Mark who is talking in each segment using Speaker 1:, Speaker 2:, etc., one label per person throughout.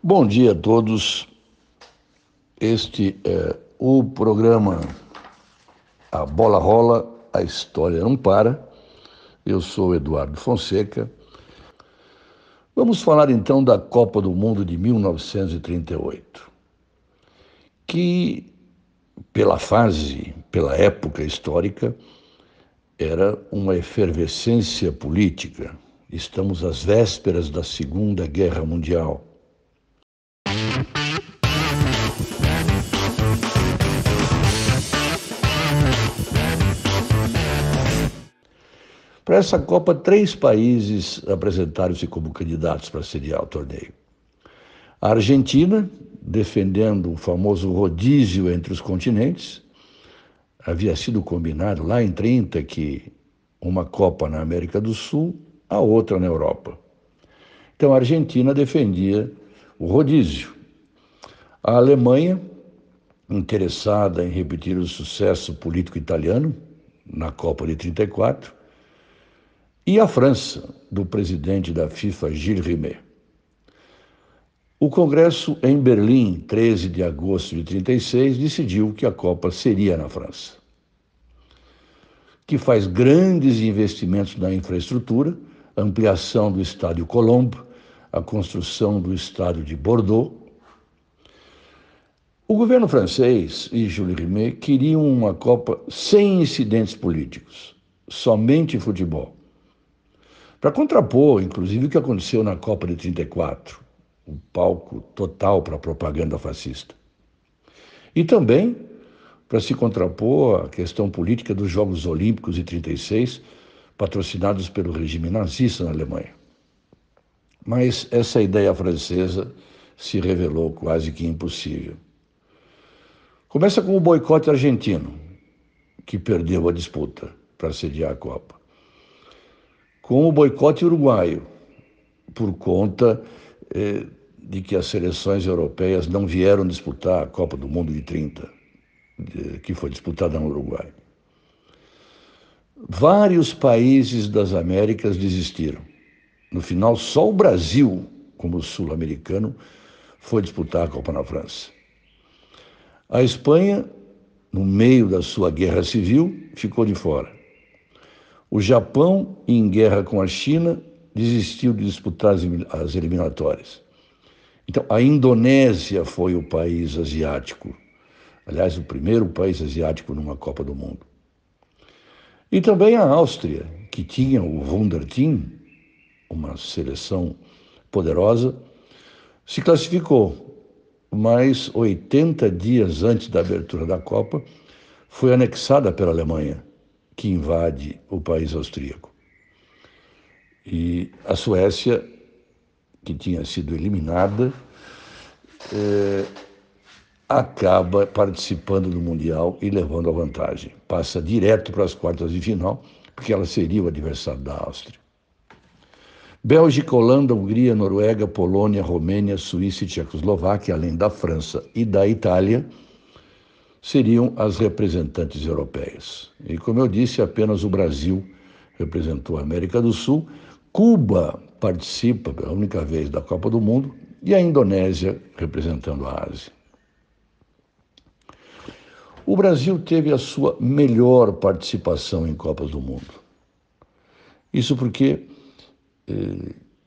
Speaker 1: Bom dia a todos. Este é o programa A Bola Rola, a História Não Para. Eu sou Eduardo Fonseca. Vamos falar então da Copa do Mundo de 1938, que, pela fase, pela época histórica, era uma efervescência política. Estamos às vésperas da Segunda Guerra Mundial. Para essa Copa, 3 países apresentaram-se como candidatos para sediar o torneio. A Argentina, defendendo o famoso rodízio entre os continentes, havia sido combinado lá em 30 que uma Copa na América do Sul, a outra na Europa. Então a Argentina defendia o rodízio. A Alemanha, interessada em repetir o sucesso político italiano na Copa de 34, e a França, do presidente da FIFA, Gilles Rimet. O Congresso em Berlim, 13 de agosto de 36, decidiu que a Copa seria na França, que faz grandes investimentos na infraestrutura, ampliação do Estádio Colombe, a construção do Estádio de Bordeaux. O governo francês e Jules Rimet queriam uma Copa sem incidentes políticos, somente futebol. Para contrapor, inclusive, o que aconteceu na Copa de 34, um palco total para a propaganda fascista. E também para se contrapor à questão política dos Jogos Olímpicos de 36, patrocinados pelo regime nazista na Alemanha. Mas essa ideia francesa se revelou quase que impossível. Começa com o boicote argentino, que perdeu a disputa para sediar a Copa. Com o boicote uruguaio, por conta de que as seleções europeias não vieram disputar a Copa do Mundo de 30, que foi disputada no Uruguai. Vários países das Américas desistiram. No final, só o Brasil, como sul-americano, foi disputar a Copa na França. A Espanha, no meio da sua guerra civil, ficou de fora. O Japão, em guerra com a China, desistiu de disputar as eliminatórias. Então, a Indonésia foi o país asiático, aliás, o primeiro país asiático numa Copa do Mundo. E também a Áustria, que tinha o Wunderteam, uma seleção poderosa, se classificou, mas 80 dias antes da abertura da Copa, foi anexada pela Alemanha, que invade o país austríaco. E a Suécia, que tinha sido eliminada, acaba participando do Mundial e levando a vantagem. Passa direto para as quartas de final, porque ela seria o adversário da Áustria. Bélgica, Holanda, Hungria, Noruega, Polônia, Romênia, Suíça e Tchecoslováquia, além da França e da Itália, seriam as representantes europeias. E, como eu disse, apenas o Brasil representou a América do Sul. Cuba participa pela única vez da Copa do Mundo e a Indonésia representando a Ásia. O Brasil teve a sua melhor participação em Copas do Mundo. Isso porque,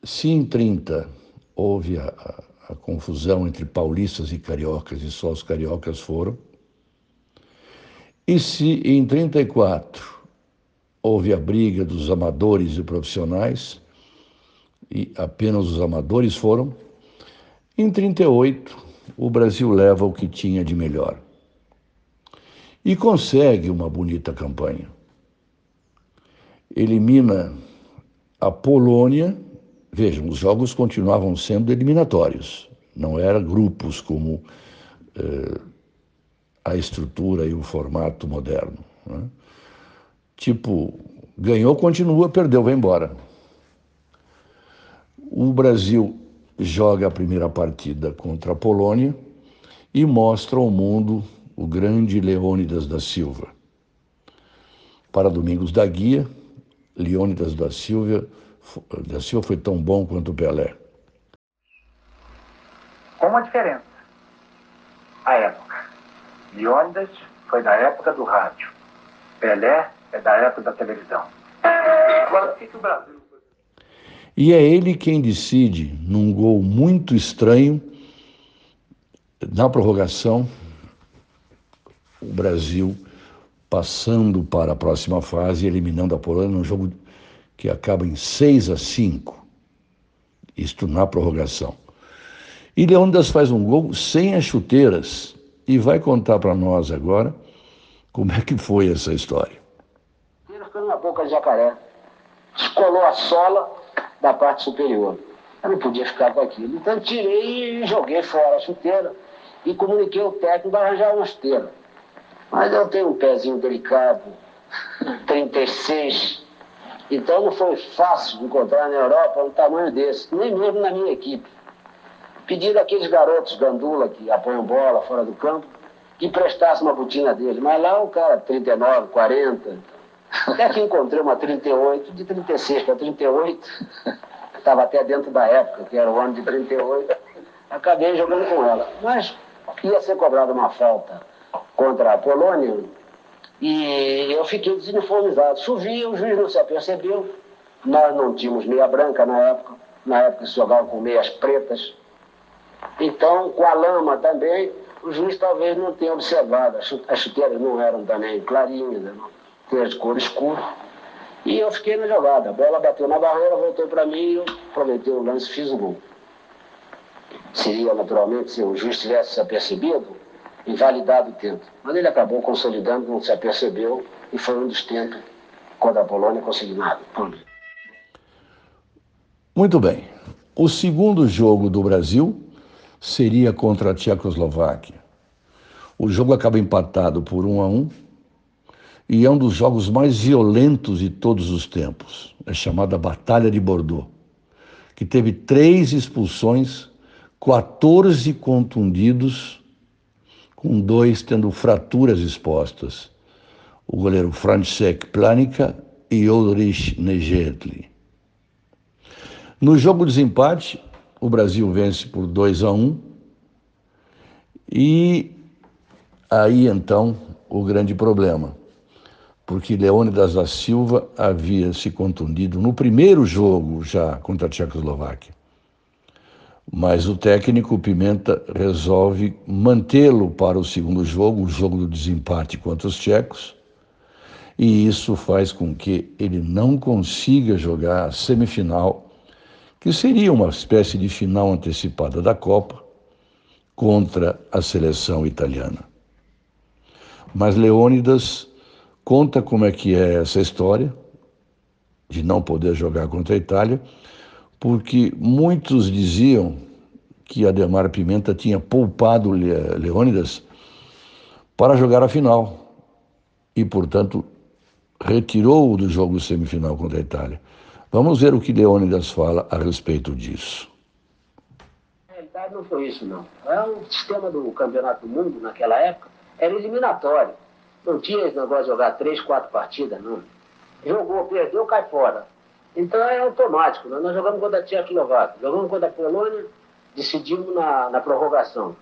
Speaker 1: se em 30 houve a confusão entre paulistas e cariocas, e só os cariocas foram, e se em 34 houve a briga dos amadores e profissionais, e apenas os amadores foram, em 38 o Brasil leva o que tinha de melhor. E consegue uma bonita campanha. Elimina a Polônia. Vejam, os jogos continuavam sendo eliminatórios, não eram grupos como a estrutura e o formato moderno, né? Tipo, ganhou, continua, perdeu, vai embora. O Brasil joga a primeira partida contra a Polônia e mostra ao mundo o grande Leônidas da Silva. Para Domingos da Guia, Leônidas da Silva foi tão bom quanto o Pelé.
Speaker 2: Com uma diferença. A época. Leônidas foi da época do rádio. Pelé é da época da televisão. Agora, o que o Brasil...
Speaker 1: E é ele quem decide, num gol muito estranho, na prorrogação, o Brasil passando para a próxima fase, eliminando a Polônia num jogo que acaba em 6-5, isto na prorrogação. E Leônidas faz um gol sem as chuteiras e vai contar para nós agora como é que foi essa história.
Speaker 3: Ele ficou na boca de jacaré, descolou a sola da parte superior. Eu não podia ficar com aquilo. Então tirei e joguei fora a chuteira e comuniquei ao técnico para arranjar uma chuteira. Mas eu tenho um pezinho delicado, 36, então não foi fácil encontrar na Europa um tamanho desse, nem mesmo na minha equipe. Pedi daqueles garotos gandula que apoiam bola fora do campo, que prestasse uma botina dele. Mas lá o cara, 39, 40, até que encontrei uma 38, de 36 para 38, estava até dentro da época, que era o ano de 38, acabei jogando com ela. Mas ia ser cobrada uma falta contra a Polônia e eu fiquei desuniformizado. Chovia, o juiz não se apercebeu, nós não tínhamos meia branca na época se jogava com meias pretas. Então, com a lama também, o juiz talvez não tenha observado. As chuteiras não eram também clarinhas, não tinham de cor escura. E eu fiquei na jogada. A bola bateu na barreira, voltou para mim e eu aproveitei o lance e fiz o gol. Seria, naturalmente, se o juiz tivesse se apercebido, invalidado o tempo. Mas ele acabou consolidando, não se apercebeu, e foi um dos tempos contra a Polônia consignado.
Speaker 1: Muito bem. O segundo jogo do Brasil seria contra a Tchecoslováquia. O jogo acaba empatado por 1-1 e é um dos jogos mais violentos de todos os tempos. É chamada Batalha de Bordeaux, que teve 3 expulsões, 14 contundidos, com 2 tendo fraturas expostas. O goleiro Francesc Planica e Ulrich Nejedly. No jogo de desempate, o Brasil vence por 2-1 e aí então o grande problema, porque Leônidas da Silva havia se contundido no primeiro jogo já contra a Tchecoslováquia. Mas o técnico Pimenta resolve mantê-lo para o segundo jogo, o jogo do desempate contra os tchecos, e isso faz com que ele não consiga jogar a semifinal, que seria uma espécie de final antecipada da Copa, contra a seleção italiana. Mas Leônidas conta como é que é essa história de não poder jogar contra a Itália, porque muitos diziam que Adhemar Pimenta tinha poupado Leônidas para jogar a final e, portanto, retirou-o do jogo semifinal contra a Itália. Vamos ver o que Leônidas fala a respeito disso.
Speaker 3: Na realidade não foi isso, não. O sistema do Campeonato do Mundo, naquela época, era eliminatório. Não tinha esse negócio de jogar 3, 4 partidas, não. Jogou, perdeu, cai fora. Então é automático. Nós jogamos contra a Tchecoslováquia, jogamos contra a Polônia, decidimos na prorrogação.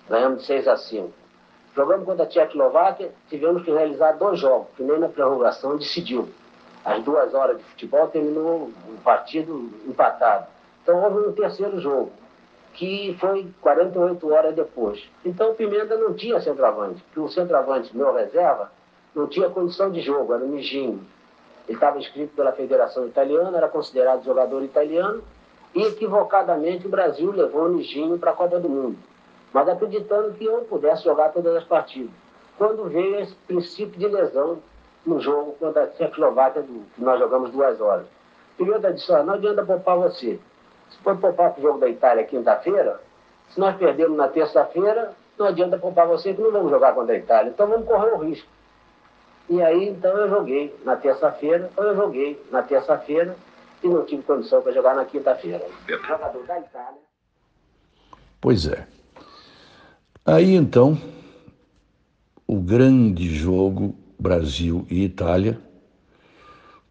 Speaker 3: Ganhamos de 6-5. Jogamos contra a Tchecoslováquia, tivemos que realizar 2 jogos, que nem na prorrogação decidiu. Às 2 horas de futebol terminou o partido empatado. Então houve um terceiro jogo, que foi 48 horas depois. Então o Pimenta não tinha centroavante, porque o centroavante, meu reserva, não tinha condição de jogo, era o Nijinho. Ele estava inscrito pela Federação Italiana, era considerado jogador italiano, e equivocadamente o Brasil levou o Nijinho para a Copa do Mundo, mas acreditando que eu pudesse jogar todas as partidas. Quando veio esse princípio de lesão no jogo contra a Tchecoslováquia, que nós jogamos 2 horas. Pimenta disse, não adianta poupar você. Se for poupar para o jogo da Itália quinta-feira, se nós perdermos na terça-feira, não adianta poupar você que não vamos jogar contra a Itália. Então vamos correr o risco. E aí, então, eu joguei na terça-feira, e não tive condição para jogar na quinta-feira. Jogador da Itália.
Speaker 1: Pois é. Aí, então, o grande jogo Brasil e Itália,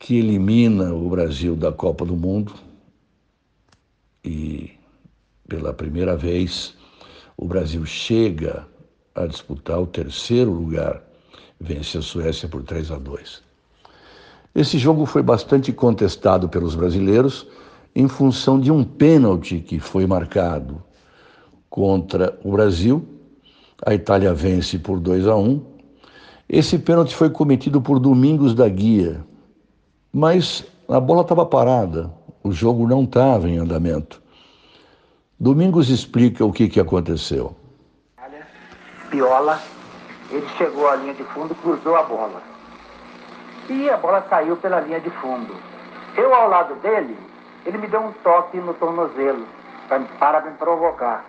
Speaker 1: que elimina o Brasil da Copa do Mundo e pela primeira vez, o Brasil chega a disputar o terceiro lugar, vence a Suécia por 3-2. Esse jogo foi bastante contestado pelos brasileiros em função de um pênalti que foi marcado contra o Brasil. A Itália vence por 2-1. Esse pênalti foi cometido por Domingos da Guia, mas a bola estava parada, o jogo não estava em andamento. Domingos explica o que aconteceu.
Speaker 2: Piola, ele chegou à linha de fundo, cruzou a bola. E a bola saiu pela linha de fundo. Eu, ao lado dele, ele me deu um toque no tornozelo para me provocar.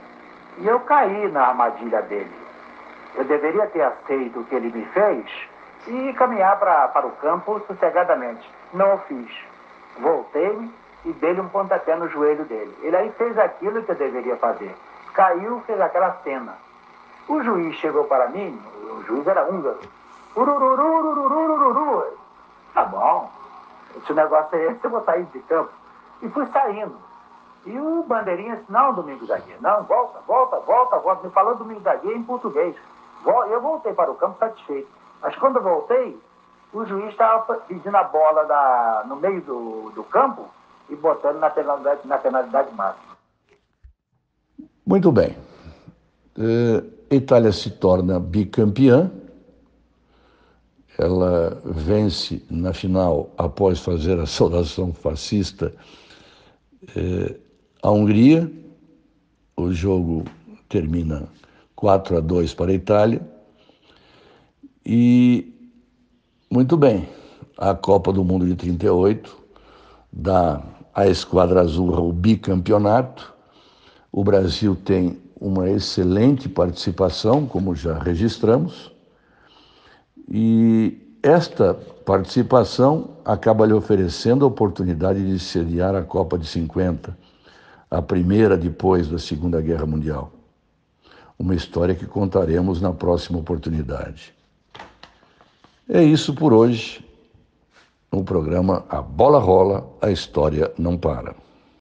Speaker 2: E eu caí na armadilha dele. Eu deveria ter aceito o que ele me fez e caminhar para o campo sossegadamente. Não o fiz. Voltei e dei-lhe um pontapé no joelho dele. Ele aí fez aquilo que eu deveria fazer. Caiu, fez aquela cena. O juiz chegou para mim, o juiz era húngaro. Urururu. Tá bom, esse negócio é esse, eu vou sair de campo. E fui saindo. E o bandeirinha disse, não, Domingos da Guia, não, volta. Me falou Domingos da Guia em português. Eu voltei para o campo satisfeito. Mas quando eu voltei, o juiz estava pedindo a bola no meio do campo e botando na penalidade máxima.
Speaker 1: Muito bem. Itália se torna bicampeã. Ela vence na final, após fazer a saudação fascista, a Hungria. O jogo termina 4-2 para a Itália. E, muito bem, a Copa do Mundo de 38 dá à Esquadra Azul o bicampeonato. O Brasil tem uma excelente participação, como já registramos, e esta participação acaba lhe oferecendo a oportunidade de sediar a Copa de 50, a primeira depois da Segunda Guerra Mundial. Uma história que contaremos na próxima oportunidade. É isso por hoje. No programa A Bola Rola, a história não para.